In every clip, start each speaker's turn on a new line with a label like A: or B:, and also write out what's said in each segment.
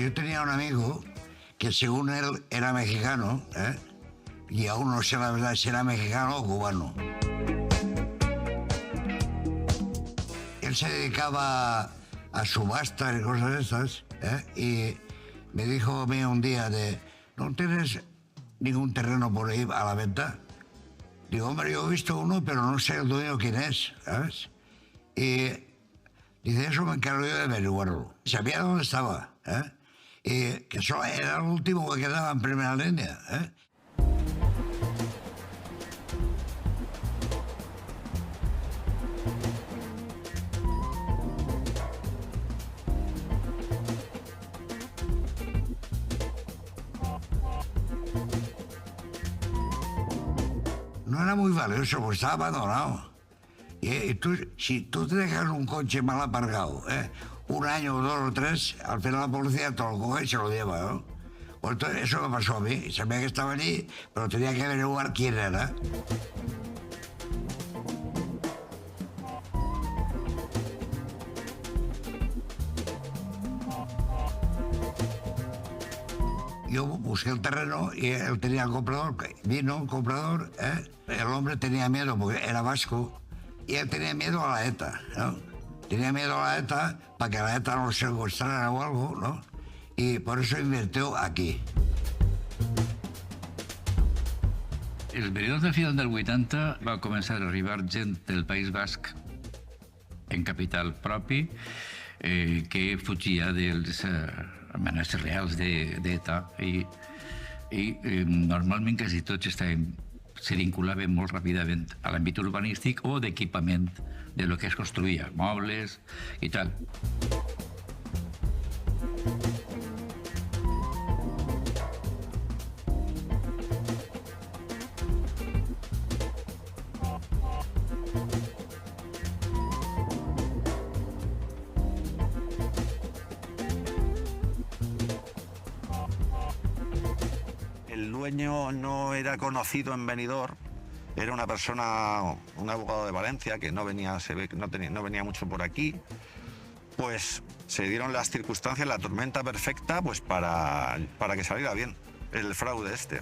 A: yo tenía un amigo que según él era mexicano, y aún no sé la verdad si era mexicano o cubano. Él se dedicaba a subastas y cosas de estas, y me dijo a mí un día ¿no tienes ningún terreno por ahí a la venta? Digo, hombre, yo he visto uno, pero no sé el dueño quién es, ¿sabes? Y dice, eso me encargo yo de averiguarlo. Sabía dónde estaba, y que solo era el último que quedaba en primera línea, No era muy valioso, porque estaba abandonado. Y si tú te dejas un coche mal aparcado, un año, o 2 o 3, al final la policía te lo coge y se lo lleva, ¿no? Pues entonces, eso me pasó a mí. Sabía que estaba allí, pero tenía que averiguar quién era. Yo busqué el terreno y él tenía el comprador. Vino un comprador, el hombre tenía miedo porque era vasco y él tenía miedo a la ETA, ¿no? Tenía miedo a la ETA para que la ETA no lo secuestrara o algo, ¿no? Y por eso invirtió aquí.
B: El periodo de final del 80 va començar a arribar gent del País Basc en capital propi que fugia dels amenaces reals d'ETA i normalment quasi tots se vinculaven molt ràpidament a l'àmbit urbanístic o d'equipament de lo que es construïa, mobles i tal.
C: El dueño no era conocido en Benidorm, era una persona, un abogado de Valencia que no venía, no venía mucho por aquí. Pues se dieron las circunstancias, la tormenta perfecta, pues para que saliera bien el fraude este.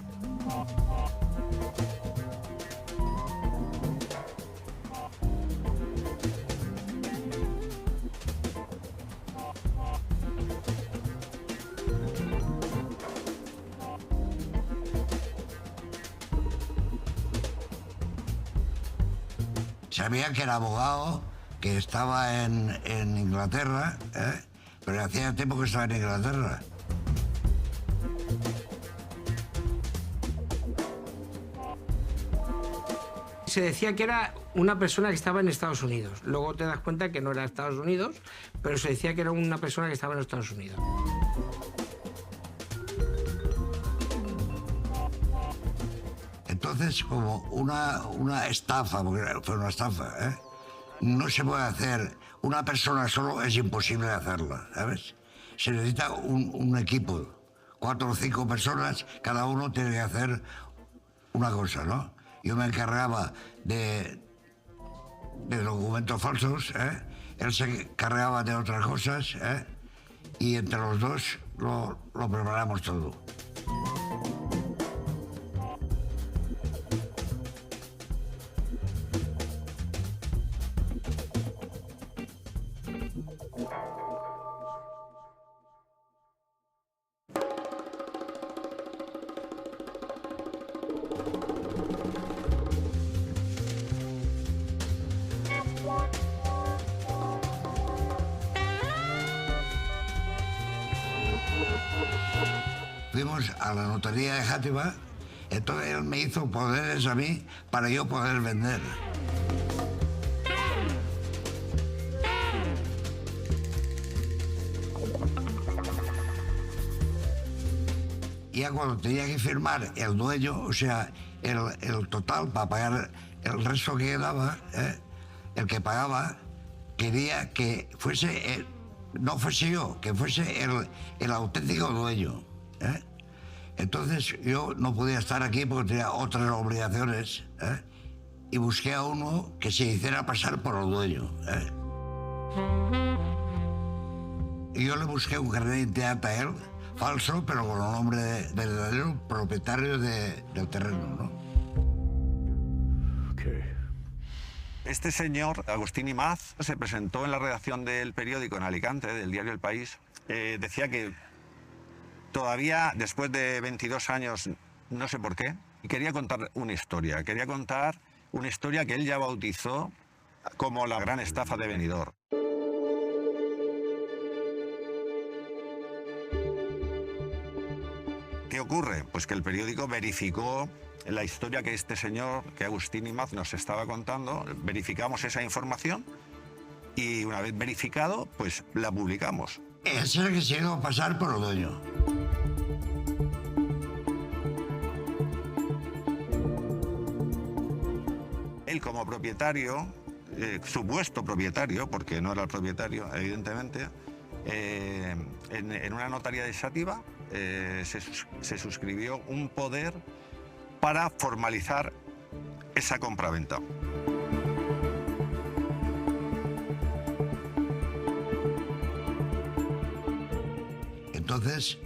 A: Sabía que era abogado, que estaba en Inglaterra, pero hacía tiempo que estaba en Inglaterra.
D: Se decía que era una persona que estaba en Estados Unidos. Luego te das cuenta que no era Estados Unidos, pero se decía que era una persona que estaba en Estados Unidos.
A: Entonces, como una estafa, porque fue una estafa, no se puede hacer. Una persona solo es imposible hacerla, ¿sabes? Se necesita un equipo, 4 o 5 personas, cada uno tiene que hacer una cosa, ¿no? Yo me encargaba de documentos falsos, él se encargaba de otras cosas, y entre los dos lo preparamos todo. Fuimos a la notaría de Játiva, entonces él me hizo poderes a mí para yo poder vender. Ya cuando tenía que firmar el dueño, o sea, el total para pagar el resto que quedaba, el que pagaba, quería que fuese, no fuese yo, que fuese el auténtico dueño. Entonces yo no podía estar aquí porque tenía otras obligaciones, y busqué a uno que se hiciera pasar por el dueño. Y yo le busqué un carnet de identidad a él falso, pero con el nombre de verdadero propietario del terreno, ¿no?
C: Este señor, Agustín Imaz, se presentó en la redacción del periódico en Alicante, del diario El País. Decía que todavía, después de 22 años, no sé por qué, y quería contar una historia. Quería contar una historia que él ya bautizó como la gran estafa de Benidorm. ¿Qué ocurre? Pues que el periódico verificó la historia que este señor, que Agustín Imaz nos estaba contando, verificamos esa información y una vez verificado, pues la publicamos.
A: Es el que se iba a pasar por el dueño.
C: Él como propietario, supuesto propietario, porque no era el propietario, evidentemente, en una notaría desativa se suscribió un poder para formalizar esa compraventa.
A: Entonces,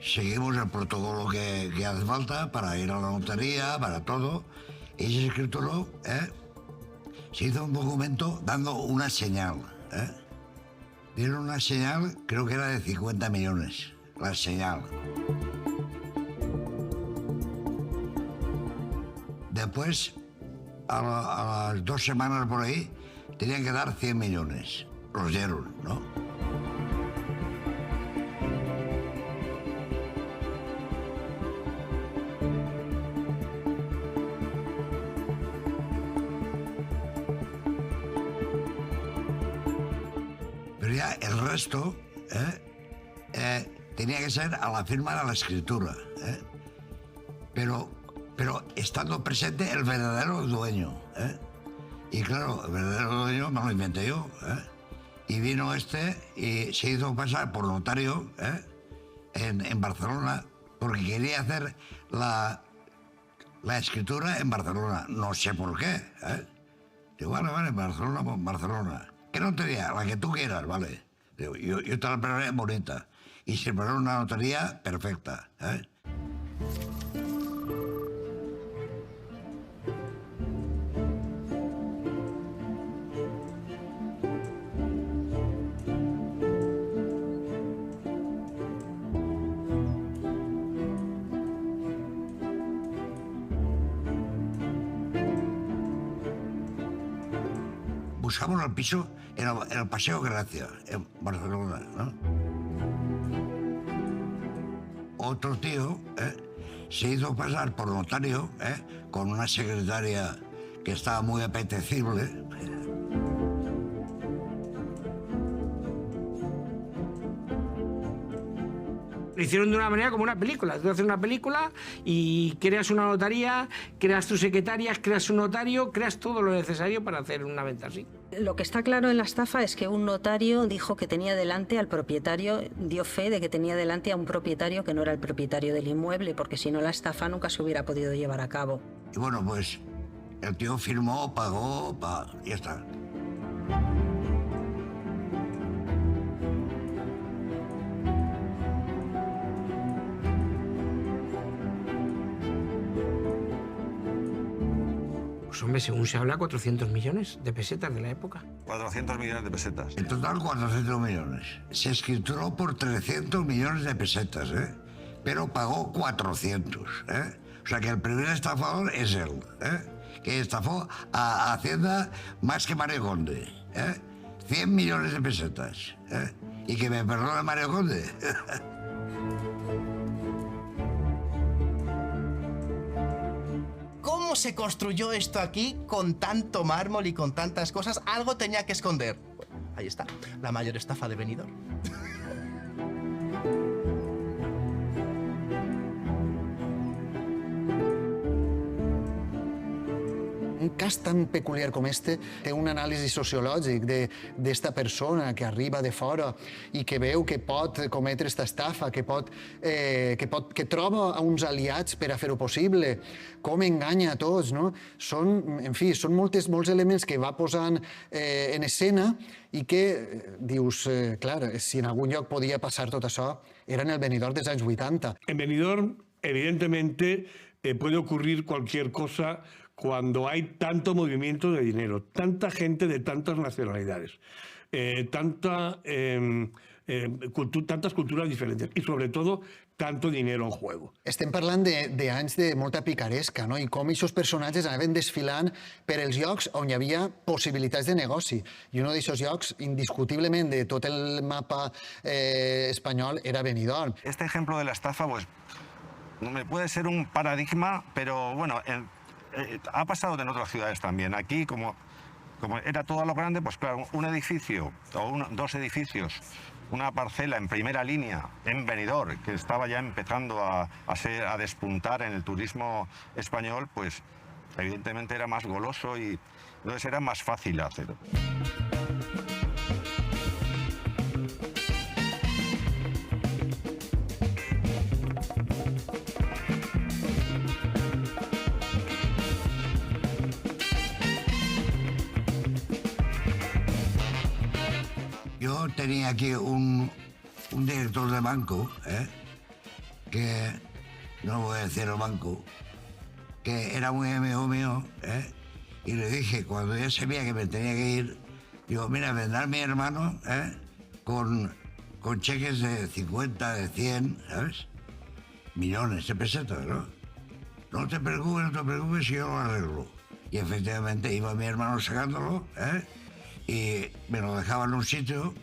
A: seguimos el protocolo que hace falta para ir a la notaría, para todo. Ese escritor se hizo un documento dando una señal. Dieron una señal, creo que era de 50 millones, la señal. Después, a las 2 semanas por ahí, tenían que dar 100 millones. Los dieron, ¿no? Pero ya el resto tenía que ser a la firma de la escritura. Pero estando presente el verdadero dueño. Y claro, el verdadero dueño me lo inventé yo. Y vino este y se hizo pasar por notario en Barcelona porque quería hacer la escritura en Barcelona. No sé por qué. Digo, vale, Barcelona. ¿Qué notaría? La que tú quieras, vale. Digo, yo te la preparé bonita. Y se preparó una notaría perfecta. Buscamos el piso en el Paseo Gracia, en Barcelona, ¿no? Otro tío se hizo pasar por notario con una secretaria que estaba muy apetecible.
D: Lo hicieron de una manera como una película. Tú haces una película y creas una notaría, creas tus secretarias, creas un notario, creas todo lo necesario para hacer una venta así.
E: Lo que está claro en la estafa es que un notario dijo que tenía delante al propietario, dio fe de que tenía delante a un propietario que no era el propietario del inmueble, porque si no la estafa nunca se hubiera podido llevar a cabo.
A: Y bueno, pues el tío firmó, pagó, y ya está.
D: Pues hombre, según se habla, 400 millones de pesetas de la época.
C: 400 millones de pesetas.
A: En total 400 millones. Se escrituró por 300 millones de pesetas, pero pagó 400. O sea que el primer estafador es él, que estafó a Hacienda más que Mario Conde. 100 millones de pesetas. Y que me perdone Mario Conde.
F: ¿Cómo se construyó esto aquí con tanto mármol y con tantas cosas? Algo tenía que esconder. Ahí está, la mayor estafa de Benidorm.
G: cas tan peculiar com este té un anàlisi sociològic d'esta persona que arriba de fora i que veu que pot cometre esta estafa, que troba uns aliats per a fer-ho possible, com enganya a tots, no? En fi, són molts elements que va posant en escena i que dius, clar, si en algun lloc podia passar tot això, era en el Benidorm dels anys 80.
H: En Benidorm, evidentemente, puede ocurrir cualquier cosa cuando hay tanto movimiento de dinero, tanta gente de tantas nacionalidades, tantas culturas diferentes y, sobre todo, tanto dinero en juego.
G: Estem parlant d'anys de molta picaresca, no? I com aquests personatges anaven desfilant per els llocs on hi havia possibilitats de negoci. I un d'aquests llocs, indiscutiblement, de tot el mapa espanyol, era Benidorm.
C: Este ejemplo de la estafa, pues, puede ser un paradigma, pero bueno, ha pasado en otras ciudades también. Aquí, como era todo a lo grande, pues claro, un edificio o dos edificios, una parcela en primera línea en Benidorm, que estaba ya empezando a despuntar en el turismo español, pues evidentemente era más goloso y entonces era más fácil hacerlo.
A: Yo tenía aquí un director de banco, que no voy a decir el banco, que era muy amigo mío, y le dije, cuando ya sabía que me tenía que ir, digo, mira, vendrá mi hermano con cheques de 50, de 100, ¿sabes? Millones de pesetas, ¿no? No te preocupes, yo lo arreglo. Y efectivamente iba mi hermano sacándolo, y me lo dejaba en un sitio,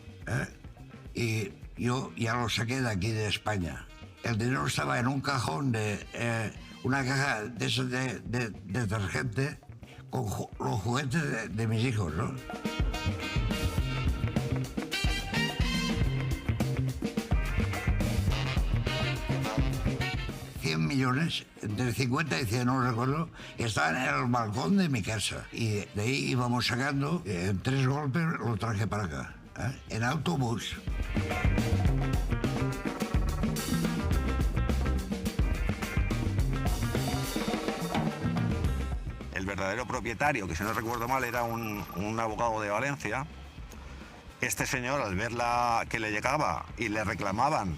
A: y yo ya lo saqué de aquí, de España. El dinero estaba en un cajón de una caja de detergente con los juguetes de mis hijos, ¿no? Millones, entre 50 y 100, no recuerdo, estaban en el balcón de mi casa. Y de ahí íbamos sacando, en 3 golpes lo traje para acá, en autobús.
C: El verdadero propietario, que si no recuerdo mal era un abogado de Valencia, este señor, al ver que le llegaba y le reclamaban,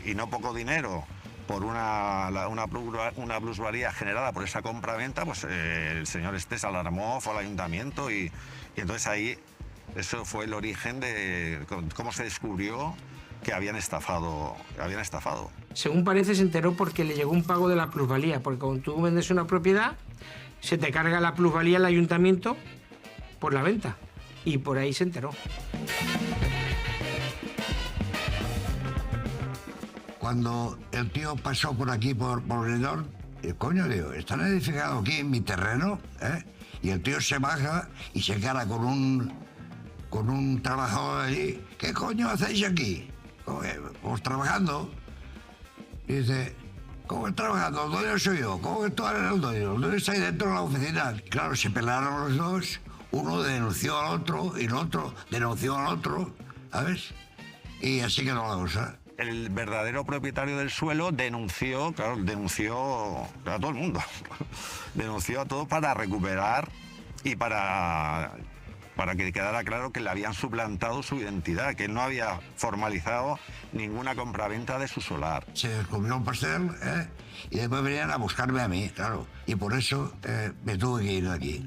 C: y no poco dinero, por una plusvalía generada por esa compra-venta, pues el señor se alarmó, fue al ayuntamiento y entonces ahí eso fue el origen de cómo se descubrió que habían estafado.
D: Según parece, se enteró porque le llegó un pago de la plusvalía, porque cuando tú vendes una propiedad, se te carga la plusvalía al ayuntamiento por la venta, y por ahí se enteró.
A: Cuando el tío pasó por aquí, por Benidorm, coño, digo, están edificados aquí en mi terreno, y el tío se baja y se encara con un trabajador allí. ¿Qué coño hacéis aquí? Pues trabajando. Y dice, ¿cómo es trabajando? ¿El dueño soy yo? ¿Cómo que tú eres el dueño? El dueño está ahí dentro de la oficina. Y claro, se pelearon los dos, uno denunció al otro y el otro denunció al otro, ¿sabes? Y así quedó la cosa.
C: El verdadero propietario del suelo denunció a todo el mundo. Denunció a todo para recuperar y para que quedara claro que le habían suplantado su identidad, que no había formalizado ninguna compraventa de su solar.
A: Se descubrió un pastel, y después venían a buscarme a mí, claro. Y por eso me tuve que ir de aquí.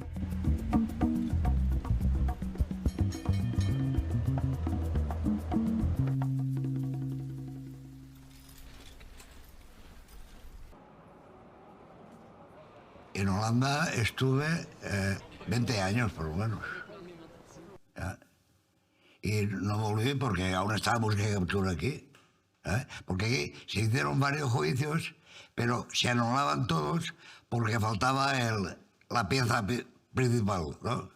A: En Holanda estuve 20 años, por lo menos. ¿Ya? Y no volví porque aún estaba búsqueda de captura aquí. Porque aquí se hicieron varios juicios, pero se anulaban todos porque faltaba la pieza principal, ¿no?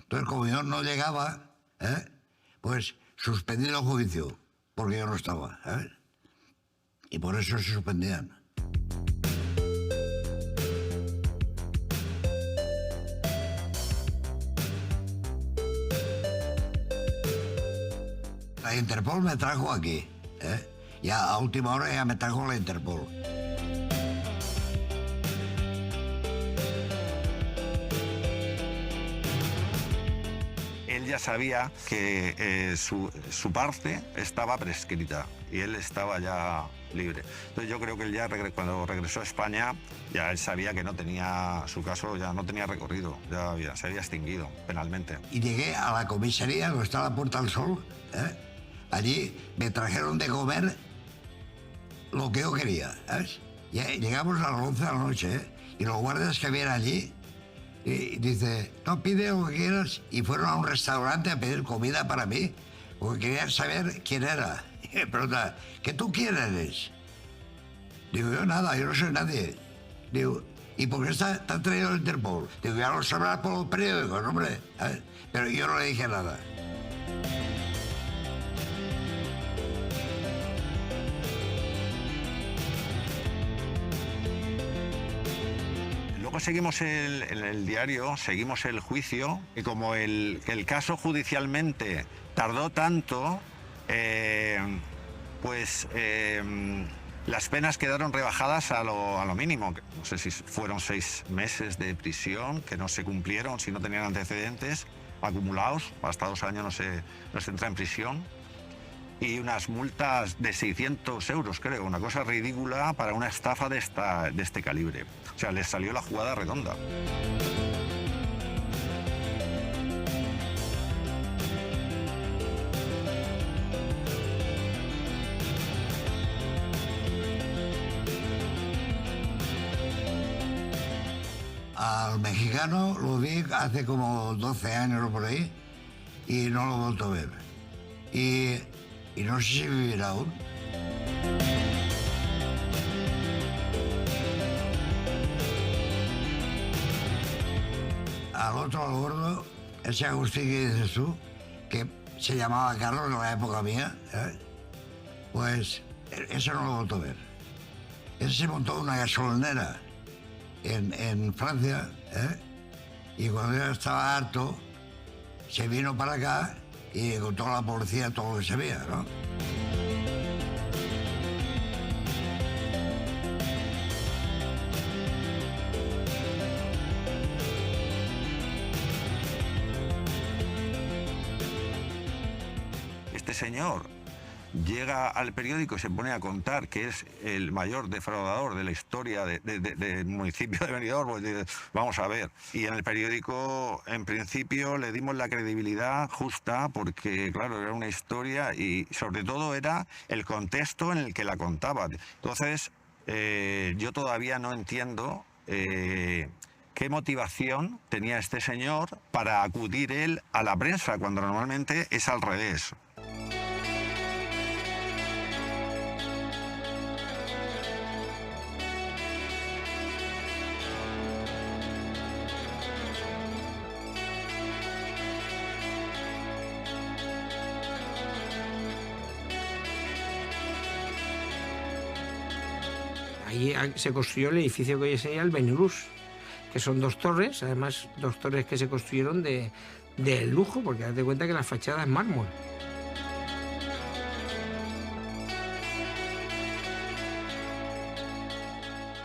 A: Entonces, como yo no llegaba, pues suspendí el juicio porque yo no estaba. Y por eso se suspendían. La Interpol me trajo aquí, Ya a última hora ya me trajo la Interpol.
C: Él ya sabía que su parte estaba prescrita y él estaba ya libre. Entonces yo creo que él ya cuando regresó a España ya él sabía que no tenía, su caso ya no tenía recorrido, se había extinguido penalmente.
A: Y llegué a la comisaría, donde está la Puerta del Sol, Allí me trajeron de comer lo que yo quería, ¿sabes? Llegamos a las 11 de la noche, y los guardias que habían allí, y dice, no, pide lo que quieras, y fueron a un restaurante a pedir comida para mí, porque querían saber quién era. Y me pregunta, ¿qué tú quién eres? Digo, yo nada, yo no soy nadie. Digo, ¿y por qué está traído el Interpol? Digo, ya lo sabrás por los periódicos, hombre. ¿Sabes? Pero yo no le dije nada.
C: Luego seguimos en el diario, seguimos el juicio, y como el caso judicialmente tardó tanto, las penas quedaron rebajadas a lo mínimo. No sé si fueron 6 meses de prisión, que no se cumplieron si no tenían antecedentes acumulados, hasta 2 años no se entra en prisión, y unas multas de 600 euros, creo, una cosa ridícula para una estafa de este calibre. O sea, les salió la jugada redonda.
A: Al mexicano lo vi hace como 12 años o por ahí y no lo he vuelto a ver. Y no sé si vivirá aún. Al otro, al gordo, ese Agustín que dices tú, que se llamaba Carlos en la época mía, pues eso no lo he vuelto a ver. Ese se montó una gasolinera en Francia, y cuando ya estaba harto, se vino para acá y contó a la policía todo lo que sabía, ¿no?
C: Este señor llega al periódico y se pone a contar que es el mayor defraudador de la historia del municipio de Benidorm. Pues, vamos a ver. Y en el periódico, en principio, le dimos la credibilidad justa porque, claro, era una historia y sobre todo era el contexto en el que la contaba. Entonces, yo todavía no entiendo qué motivación tenía este señor para acudir él a la prensa, cuando normalmente es al revés.
D: Ahí se construyó el edificio que hoy sería el Benirús, que son 2 torres, además 2 torres que se construyeron de lujo, porque date cuenta que la fachada es mármol.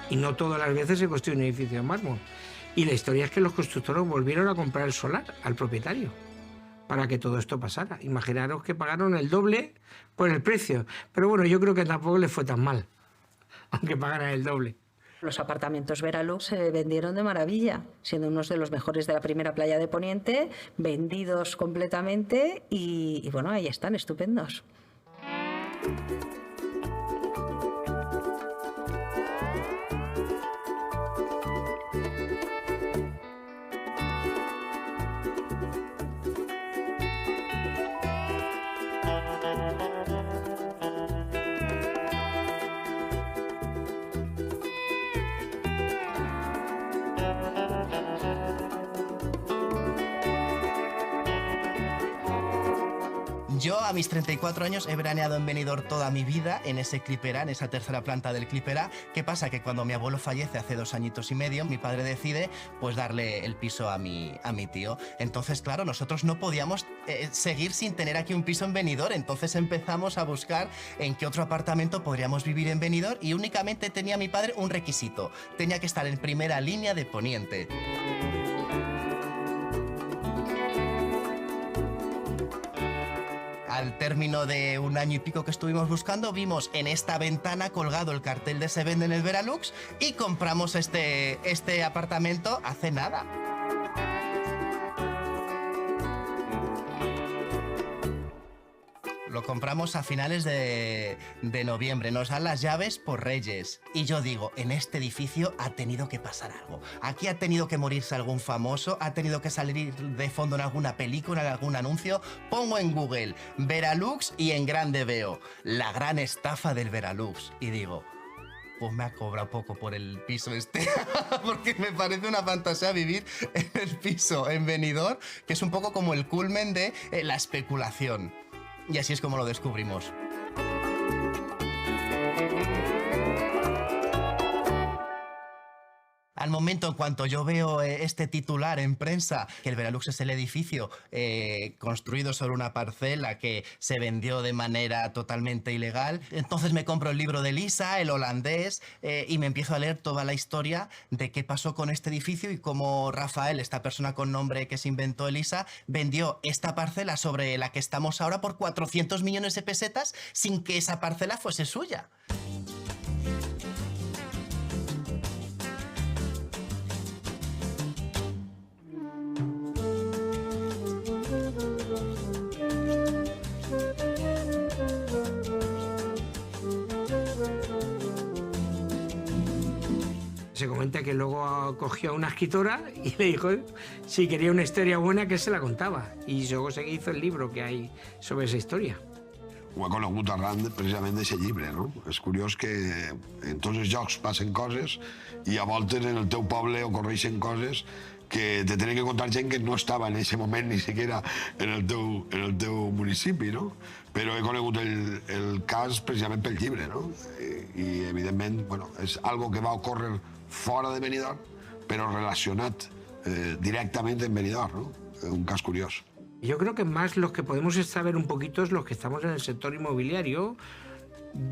D: Y no todas las veces se construye un edificio de mármol. Y la historia es que los constructores volvieron a comprar el solar al propietario para que todo esto pasara. Imaginaros que pagaron el doble por el precio. Pero bueno, yo creo que tampoco les fue tan mal, aunque pagaran el doble.
E: Los apartamentos Veralux se vendieron de maravilla, siendo unos de los mejores de la primera playa de Poniente, vendidos completamente y bueno, ahí están, estupendos.
F: Yo a mis 34 años he veraneado en Benidorm toda mi vida, en ese Clipper A, en esa tercera planta del Clipper A. ¿Qué pasa? Que cuando mi abuelo fallece hace 2 añitos y medio, mi padre decide pues darle el piso a mi tío. Entonces, claro, nosotros no podíamos seguir sin tener aquí un piso en Benidorm. Entonces empezamos a buscar en qué otro apartamento podríamos vivir en Benidorm y únicamente tenía mi padre un requisito. Tenía que estar en primera línea de Poniente. Al término de 1 año y pico que estuvimos buscando, vimos en esta ventana colgado el cartel de Se vende en el Veralux y compramos este apartamento hace nada. Lo compramos a finales de noviembre, nos dan las llaves por Reyes. Y yo digo, en este edificio ha tenido que pasar algo. Aquí ha tenido que morirse algún famoso, ha tenido que salir de fondo en alguna película, en algún anuncio. Pongo en Google Veralux y en grande veo la gran estafa del Veralux. Y digo, pues me ha cobrado poco por el piso este, porque me parece una fantasía vivir en el piso en Benidorm, que es un poco como el culmen de la especulación. Y así es como lo descubrimos. Al momento, en cuanto yo veo este titular en prensa, que el Veralux es el edificio construido sobre una parcela que se vendió de manera totalmente ilegal, entonces me compro el libro de Elisa, el holandés, y me empiezo a leer toda la historia de qué pasó con este edificio y cómo Rafael, esta persona con nombre que se inventó Elisa, vendió esta parcela sobre la que estamos ahora por 400 millones de pesetas sin que esa parcela fuese suya.
D: Se comenta que luego cogió a una escritora y le dijo si quería una historia buena que se la contaba. Y luego se hizo el libro que hay sobre esa historia.
I: Ho he conegut arran precisament d'aquest llibre, no? És curiós que en tots els llocs passen coses i a voltes en el teu poble ocorreixen coses que te tenen que contar gent que no estava en aquest moment ni siquiera en el teu municipi, no? Però he conegut el cas precisament pel llibre, no? I evidentment, bueno, és algo que va ocórrer fora de Benidorm, però relacionat directament amb Benidorm, no? Un cas curiós.
D: Yo creo que más los que podemos saber un poquito es los que estamos en el sector inmobiliario.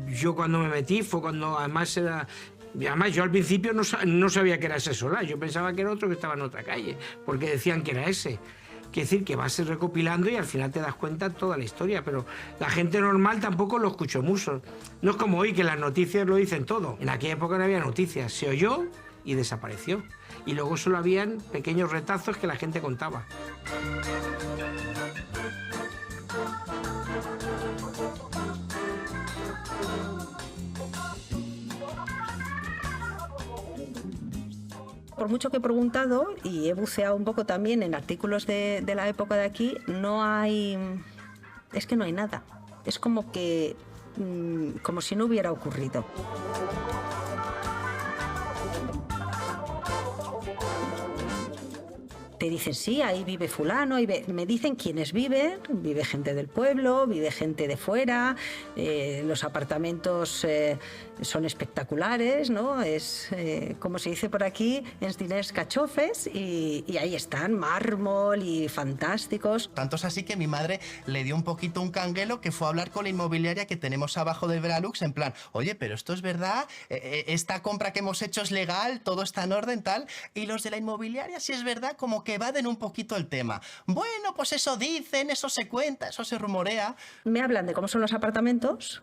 D: Yo cuando me metí fue cuando además yo al principio no sabía que era ese solar, yo pensaba que era otro que estaba en otra calle, porque decían que era ese. Quiere decir que vas recopilando y al final te das cuenta de toda la historia, pero la gente normal tampoco lo escuchó mucho. No es como hoy que las noticias lo dicen todo. En aquella época no había noticias, se oyó y desapareció. Y luego solo habían pequeños retazos que la gente contaba.
E: Por mucho que he preguntado y he buceado un poco también en artículos de la época de aquí, no hay... es que no hay nada. Es como que... como si no hubiera ocurrido. Te dicen, sí, ahí vive fulano, me dicen quiénes viven, vive gente del pueblo, vive gente de fuera, los apartamentos son espectaculares, ¿no? Es, como se dice por aquí, ens diners cachofes, y ahí están, mármol y fantásticos.
F: Tanto es así que mi madre le dio un poquito un canguelo que fue a hablar con la inmobiliaria que tenemos abajo del Veralux, en plan, oye, pero esto es verdad, esta compra que hemos hecho es legal, todo está en orden, tal, y los de la inmobiliaria, si es verdad, como que evaden un poquito el tema. Bueno, pues eso dicen, eso se cuenta, eso se rumorea.
E: Me hablan de cómo son los apartamentos,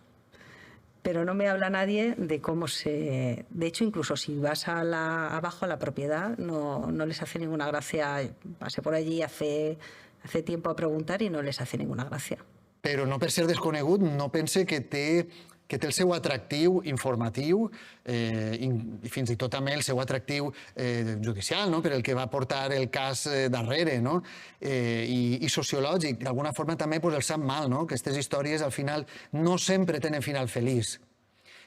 E: pero no me habla nadie de cómo se... De hecho, incluso si vas abajo a la propiedad, no les hace ninguna gracia. Pasé por allí hace tiempo a preguntar y no les hace ninguna gracia.
G: Però no per ser desconegut, no pense que té el seu atractiu informatiu i fins i tot també el seu atractiu judicial, no? Per el que va portar el cas darrere, no? I sociològic. D'alguna forma també el sap mal, no? Que aquestes històries al final no sempre tenen final feliç.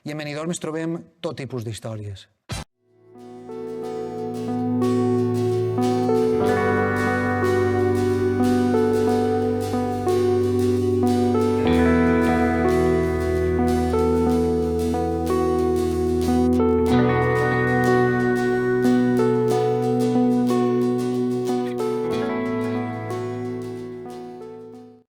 G: I en Benidorm ens trobem tot tipus d'històries.